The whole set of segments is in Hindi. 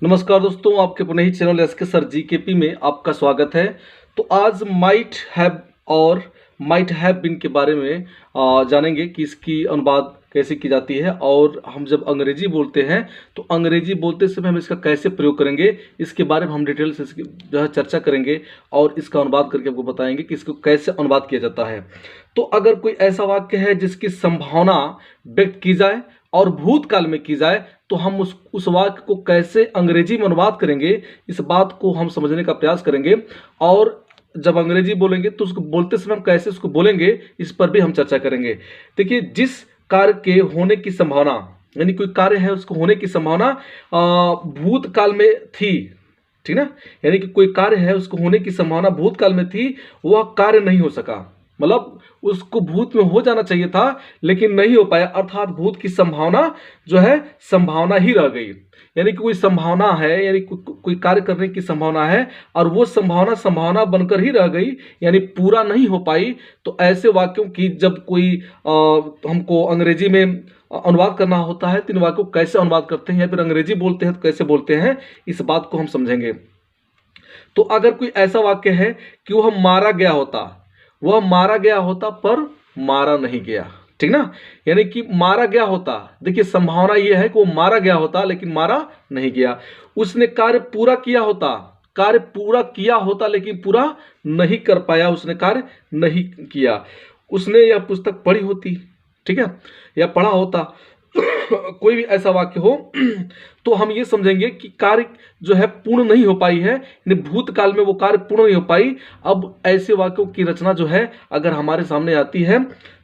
नमस्कार दोस्तों, आपके अपने ही चैनल एस के सर जीकेपी में आपका स्वागत है। तो आज माइट हैव और माइट हैव बीन के बारे में जानेंगे कि इसकी अनुवाद कैसे की जाती है, और हम जब अंग्रेजी बोलते हैं तो अंग्रेजी बोलते समय हम इसका कैसे प्रयोग करेंगे, इसके बारे में हम डिटेल से इसकी जो है चर्चा करेंगे और इसका अनुवाद करके आपको बताएंगे कि इसको कैसे अनुवाद किया जाता है। तो अगर कोई ऐसा वाक्य है जिसकी संभावना व्यक्त की जाए और भूतकाल में की जाए, तो हम उस वाक्य को कैसे अंग्रेजी में अनुवाद करेंगे, इस बात को हम समझने का प्रयास करेंगे। और जब अंग्रेजी बोलेंगे तो उसको बोलते समय हम कैसे उसको बोलेंगे, इस पर भी हम चर्चा करेंगे। देखिए, जिस कार्य के होने की संभावना, यानी कोई कार्य है उसको होने की संभावना भूतकाल में थी, ठीक ना, यानी कि कोई कार्य है उसको होने की संभावना भूतकाल में थी, वह कार्य नहीं हो सका, मतलब उसको भूत में हो जाना चाहिए था लेकिन नहीं हो पाया, अर्थात भूत की संभावना जो है संभावना ही रह गई। यानी कि कोई संभावना है, यानी कोई कार्य करने की संभावना है और वो संभावना संभावना बनकर ही रह गई, यानी पूरा नहीं हो पाई। तो ऐसे वाक्यों की जब कोई हमको अंग्रेजी में अनुवाद करना होता है तो इन वाक्यों को कैसे अनुवाद करते हैं या फिर अंग्रेजी बोलते हैं तो कैसे बोलते हैं, इस बात को हम समझेंगे। तो अगर कोई ऐसा वाक्य है कि वह मारा गया होता, वह मारा गया होता पर मारा नहीं गया, ठीक ना, यानी कि मारा गया होता, देखिए संभावना यह है कि वो मारा गया होता लेकिन मारा नहीं गया। उसने कार्य पूरा किया होता, कार्य पूरा किया होता लेकिन पूरा नहीं कर पाया, उसने कार्य नहीं किया। उसने यह पुस्तक पढ़ी होती, ठीक है, या पढ़ा होता कोई भी ऐसा वाक्य हो तो हम ये समझेंगे कि कार्य जो है पूर्ण नहीं हो पाई है, यानी भूतकाल में वो कार्य पूर्ण नहीं हो पाई। अब ऐसे वाक्यों की रचना जो है अगर हमारे सामने आती है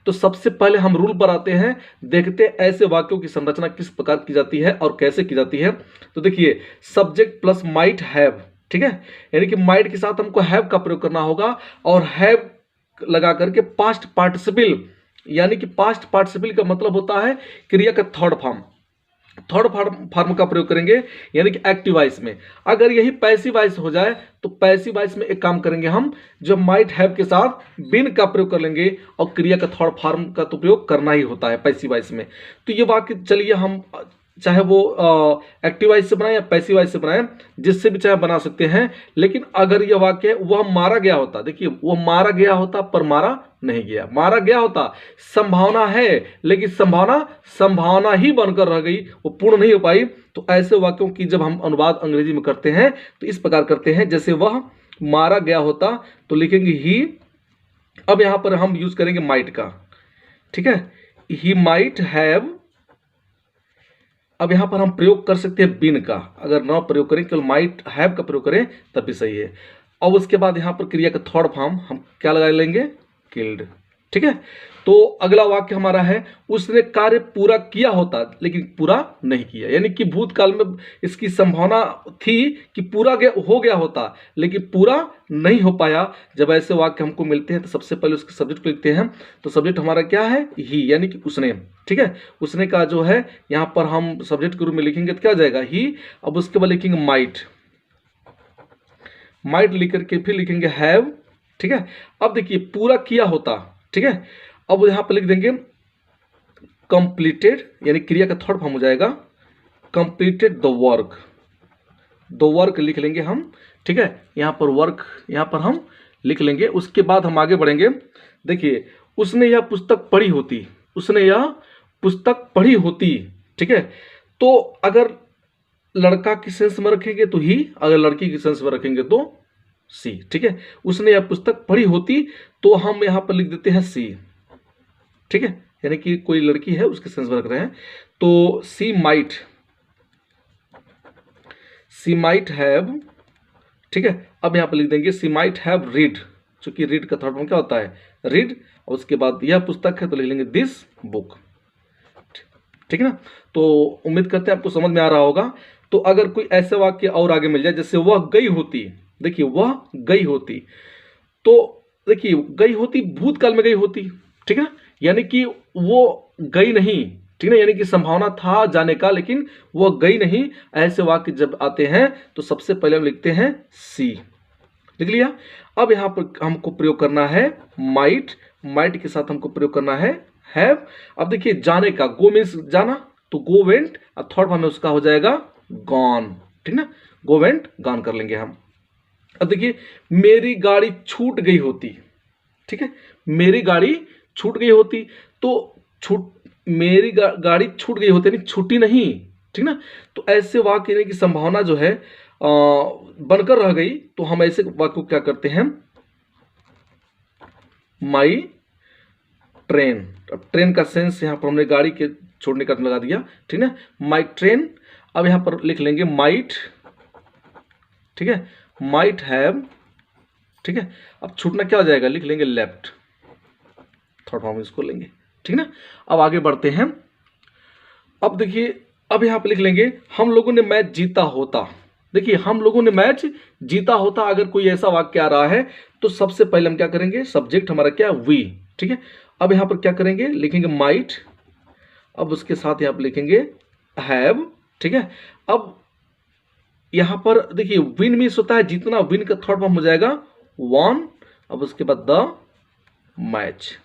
तो सबसे पहले हम रूल पर आते हैं, देखते हैं ऐसे वाक्यों की संरचना किस प्रकार की जाती है और कैसे की जाती है। तो देखिए, सब्जेक्ट प्लस माइट हैव, ठीक है, यानी कि माइट के साथ हमको हैव का प्रयोग करना होगा और हैव लगा करके पास्ट पार्टिसिपल, यानी कि पास्ट पार्टिसिपल का मतलब होता है क्रिया का थर्ड फॉर्म, थर्ड फॉर्म का प्रयोग करेंगे, यानी कि एक्टिव वॉइस में। अगर यही पैसिव वॉइस हो जाए तो पैसिव वॉइस में एक काम करेंगे, हम जो माइट हैव के साथ बिन का प्रयोग कर लेंगे और क्रिया का थर्ड फॉर्म का तो प्रयोग करना ही होता है पैसिव वॉइस में। तो ये वाक्य चलिए हम चाहे वो एक्टिव वॉइस से बनाए या पैसिव वॉइस से बनाए, जिससे भी चाहे बना सकते हैं। लेकिन अगर यह वाक्य है वह मारा गया होता, देखिए वह मारा गया होता पर मारा नहीं गया, मारा गया होता संभावना है लेकिन संभावना ही बनकर रह गई, वो पूर्ण नहीं हो पाई। तो ऐसे वाक्यों की जब हम अनुवाद अंग्रेजी में करते हैं तो इस प्रकार करते हैं, जैसे वह मारा गया होता तो लिखेंगे ही। अब यहां पर हम यूज करेंगे माइट का, ठीक है, ही माइट हैव। अब यहां पर हम प्रयोग कर सकते हैं बिन का, अगर ना प्रयोग करें केवल माइट हैव का प्रयोग करें तब भी सही है। और उसके बाद यहां पर क्रिया का थर्ड फॉर्म हम क्या लगा लेंगे, किल्ड, ठीक है। तो अगला वाक्य हमारा है, उसने कार्य पूरा किया होता लेकिन पूरा नहीं किया, यानी कि भूतकाल में इसकी संभावना थी कि पूरा हो गया होता लेकिन पूरा नहीं हो पाया। जब ऐसे वाक्य हमको मिलते हैं तो सबसे पहले उसके सब्जेक्ट को लिखते हैं। तो सब्जेक्ट हमारा क्या है, ही, यानी कि उसने, ठीक है। उसने का जो है यहां पर हम सब्जेक्ट के रूप में लिखेंगे तो क्या जाएगा, ही। अब उसके बाद लिखेंगे माइट, माइट लिख करके फिर लिखेंगे हैव, ठीक है। अब देखिए पूरा किया होता, ठीक है। अब यहां पर लिख देंगे कंप्लीटेड, यानी क्रिया का थर्ड फॉर्म हो जाएगा completed the work, the work लिख लेंगे हम, ठीक है। यहां पर वर्क यहां पर हम लिख लेंगे। उसके बाद हम आगे बढ़ेंगे। देखिए, उसने यह पुस्तक पढ़ी होती, उसने यह पुस्तक पढ़ी होती, ठीक है। तो अगर लड़का की सेंस में रखेंगे तो ही, अगर लड़की की सेंस में रखेंगे तो सी, ठीक है। उसने यह पुस्तक पढ़ी होती तो हम यहां पर लिख देते हैं सी, ठीक है, यानी कि कोई लड़की है उसके सेंस में रख रहे हैं। तो सी माइट हैव, ठीक है। अब यहां पर लिख देंगे सी माइट हैव रीड, चूंकि रीड का थर्ड फॉर्म क्या होता है, रीड। और उसके बाद यह पुस्तक है तो लिख लेंगे दिस बुक, ठीक है ना। तो उम्मीद करते हैं आपको समझ में आ रहा होगा। तो अगर कोई ऐसे वाक्य और आगे मिल जाए, जैसे वह गई होती, देखिए वह गई होती, तो देखिए गई होती भूतकाल में गई होती, ठीक है, यानी कि वो गई नहीं, ठीक है, यानी कि संभावना था जाने का लेकिन वो गई नहीं। ऐसे वाक्य जब आते हैं तो सबसे पहले हम लिखते हैं सी, लिख लिया। अब यहां पर हमको प्रयोग करना है माइट, माइट के साथ हमको प्रयोग करना है हैव। अब देखिए जाने का, गो मीन्स जाना, तो गो वेंट, और थर्ड फॉर्म में उसका हो जाएगा गॉन, ठीक ना, गो वेंट गॉन कर लेंगे हम। अब देखिए मेरी गाड़ी छूट गई होती, ठीक है, मेरी गाड़ी छूट गई होती, तो छूट मेरी गाड़ी छूट गई होती यानी छूटी नहीं, ठीक ना। तो ऐसे वाक्य यानी कि संभावना जो है बनकर रह गई, तो हम ऐसे वाक्य को क्या करते हैं, माई ट्रेन। अब ट्रेन का सेंस यहां पर हमने गाड़ी के छोड़ने का लगा दिया, ठीक ना, माई ट्रेन। अब यहां पर लिख लेंगे माइट, ठीक है, माइट हैव, ठीक है। अब छूटना क्या हो जाएगा, लिख लेंगे लेफ्ट, थर्ड फॉर्म इसको लेंगे, ठीक ना। अब आगे बढ़ते हैं। अब देखिए अब यहां पर लिख लेंगे हम लोगों ने मैच जीता होता। देखिए हम लोगों ने मैच जीता होता, अगर कोई ऐसा वाक्य आ रहा है तो सबसे पहले हम क्या करेंगे, सब्जेक्ट हमारा क्या है, वी, ठीक है। अब यहां पर क्या करेंगे, लिखेंगे माइट, अब उसके साथ यहां पर लिखेंगे हैव, ठीक है। अब यहां पर देखिए विन मीन्स होता है जीतना, विन का थर्ड फॉर्म हो जाएगा वॉन, अब उसके बाद द मैच,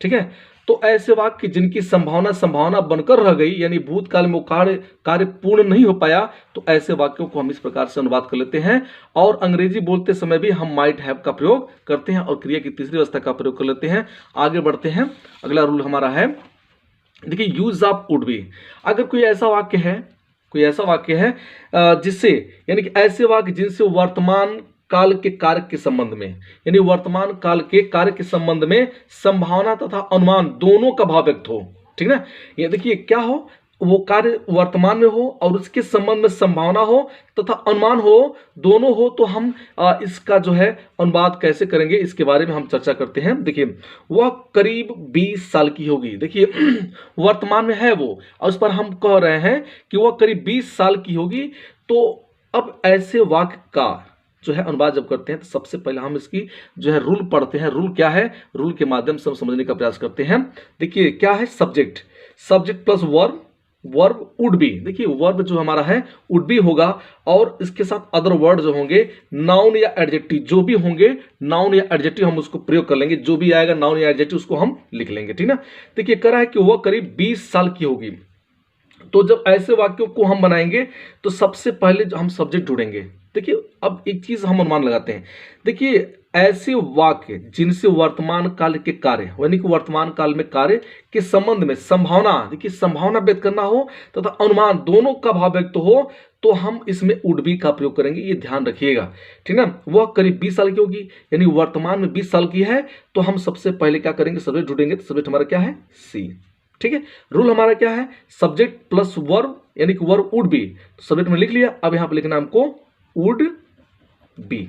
ठीक है। तो ऐसे वाक्य जिनकी संभावना बनकर रह गई, यानी भूतकाल में वो कार्य पूर्ण नहीं हो पाया, तो ऐसे वाक्यों को हम इस प्रकार से अनुवाद कर लेते हैं। और अंग्रेजी बोलते समय भी हम माइट हैव का प्रयोग करते हैं और क्रिया की तीसरी अवस्था का प्रयोग कर लेते हैं। आगे बढ़ते हैं, अगला रूल हमारा है, देखिए यूज ऑफ वुड बी। अगर कोई ऐसा वाक्य है जिससे, यानी कि ऐसे वाक्य जिनसे वर्तमान काल के कार्य के संबंध में, यानी वर्तमान काल के कार्य के संबंध में संभावना तथा अनुमान दोनों का भाव व्यक्त हो, ठीक ना। ये देखिए क्या हो, वो कार्य वर्तमान में हो और उसके संबंध में संभावना हो तथा अनुमान हो, दोनों हो, तो हम इसका जो है अनुवाद कैसे करेंगे इसके बारे में हम चर्चा करते हैं। देखिए वह करीब 20 साल की होगी, देखिए वर्तमान में है वो और उस पर हम कह रहे हैं कि वह करीब 20 साल की होगी। तो अब ऐसे वाक्य का जो है अनुवाद जब करते हैं तो सबसे पहले हम इसकी जो है रूल पढ़ते हैं। रूल क्या है, रूल के माध्यम से हम समझने का प्रयास करते हैं। देखिए क्या है, subject plus verb would be. देखिए वर्ब जो हमारा है वुड बी होगा और इसके साथ अदर वर्ड जो होंगे, नाउन या एडजेक्टिव जो भी होंगे, नाउन या एडजेक्टिव हम उसको प्रयोग कर लेंगे, जो भी आएगा नाउन या एडजेक्टिव उसको हम लिख लेंगे, ठीक ना। देखिए कह रहा है कि वह करीब 20 साल की होगी, तो जब ऐसे वाक्यों को हम बनाएंगे तो सबसे पहले जो हम सब्जेक्ट ढूंढेंगे। देखिए अब एक चीज हम अनुमान लगाते हैं, देखिए ऐसे वाक्य जिनसे वर्तमान काल के कार्य, यानी कि वर्तमान काल में कार्य के संबंध में संभावना, देखिए संभावना व्यक्त करना हो तथा अनुमान दोनों का भाव व्यक्त हो, तो हम इसमें वुड बी का प्रयोग करेंगे, ये ध्यान रखिएगा, ठीक ना। वह करीब 20 साल की होगी, यानी वर्तमान में 20 साल की है, तो हम सबसे पहले क्या करेंगे, सब्जेक्ट ढूंढेंगे। तो सब्जेक्ट हमारा क्या है, सी, ठीक है। रूल हमारा क्या है, सब्जेक्ट प्लस वर्ब, यानी कि वर्ब वुड बी, तो सब्जेक्ट में लिख लिया। अब यहां पर लिखना हमको वुड बी,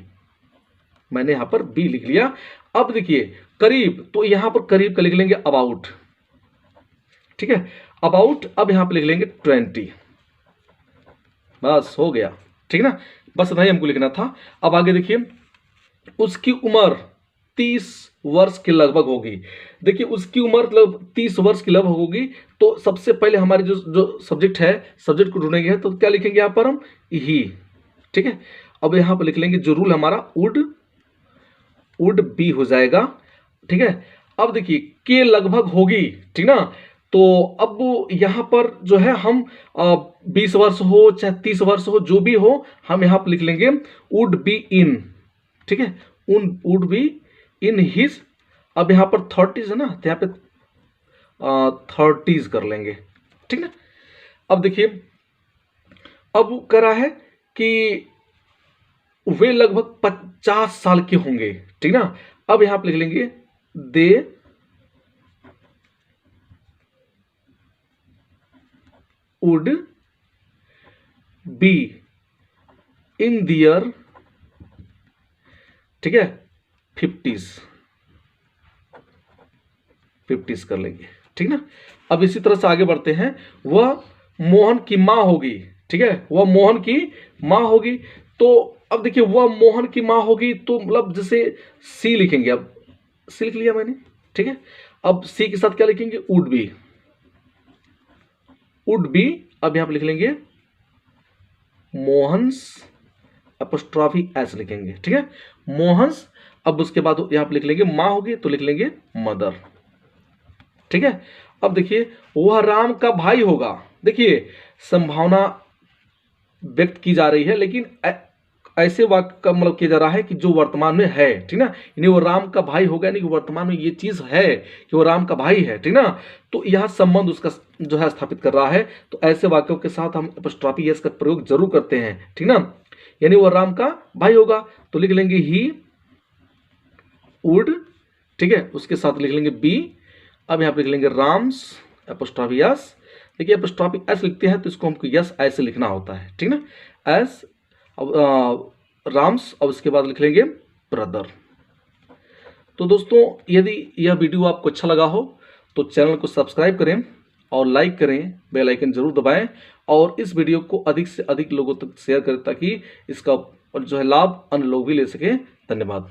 मैंने यहां पर बी लिख लिया। अब देखिए करीब, तो यहां पर करीब का लिख लेंगे अबाउट, ठीक है, अबाउट। अब यहां पर लिख लेंगे 20, बस हो गया, ठीक ना, बस इतना ही हमको लिखना था। अब आगे देखिए उसकी उम्र 30 वर्ष के लगभग होगी। देखिए उसकी उम्र मतलब 30 वर्ष की लगभग होगी, तो सबसे पहले हमारी जो सब्जेक्ट है, सब्जेक्ट को ढूंढेंगे, तो क्या लिखेंगे यहां पर हम, ही, ठीक है। अब यहां पर लिख लेंगे जो रूल हमारा वुड बी हो जाएगा, ठीक है। अब देखिए के लगभग होगी, ठीक ना, तो अब यहां पर जो है हम 20 वर्ष हो चाहे 30 वर्ष हो, जो भी हो, हम यहां पर लिख लेंगे वुड बी इन, ठीक है, वुड बी इन हिज। अब यहां पर 30 है ना, तो यहां पे 30s कर लेंगे, ठीक ना। अब देखिए अब कह रहा है कि वे लगभग 50 साल के होंगे, ठीक ना। अब यहां पर लिख लेंगे दे वुड बी इन दियर, ठीक है, 50s कर लेंगे, ठीक ना। अब इसी तरह से आगे बढ़ते हैं, वह मोहन की मां होगी, ठीक है, वह मोहन की मां होगी। तो अब देखिए वह मोहन की मां होगी, तो मतलब जैसे सी लिखेंगे, अब सी लिख लिया मैंने, ठीक है। अब सी के साथ क्या लिखेंगे, वुड बी। अब यहां पर लिख लेंगे मोहन्स अपॉस्ट्रॉफी एस लिखेंगे, ठीक है, मोहन्स। अब उसके बाद यहां पर लिख लेंगे मां होगी, तो लिख लेंगे मदर, ठीक है। अब देखिए वह राम का भाई होगा, देखिए संभावना व्यक्त की जा रही है, लेकिन ऐसे वाक्य का मतलब किया जा रहा है कि जो वर्तमान में है, ठीक ना, यानी वो राम का भाई हो गया, नहीं कि वर्तमान में ये चीज है कि वो राम का भाई है, ठीक ना। तो यह संबंध उसका जो है स्थापित कर रहा है। तो ऐसे वाक्यों के साथ हम एपोस्ट्रोफी एस का प्रयोग जरूर करते हैं, ठीक ना, यानी वो राम का भाई होगा। तो लिख लेंगे ही वुड, ठीक है, उसके साथ लिख लेंगे बी। अब यहाँ पे लिख लेंगे राम्स एपोस्ट्रोफी एस। देखिए एपोस्ट्रोफी एस लिखते हैं तो इसको हमको यस ऐसे लिखना होता है, ठीक ना, एस अब राम्स, और उसके बाद लिख लेंगे ब्रदर। तो दोस्तों यदि यह वीडियो आपको अच्छा लगा हो तो चैनल को सब्सक्राइब करें और लाइक करें, बेल आइकन जरूर दबाएं, और इस वीडियो को अधिक से अधिक लोगों तक शेयर करें ताकि इसका जो है लाभ अन्य लोग भी ले सकें। धन्यवाद।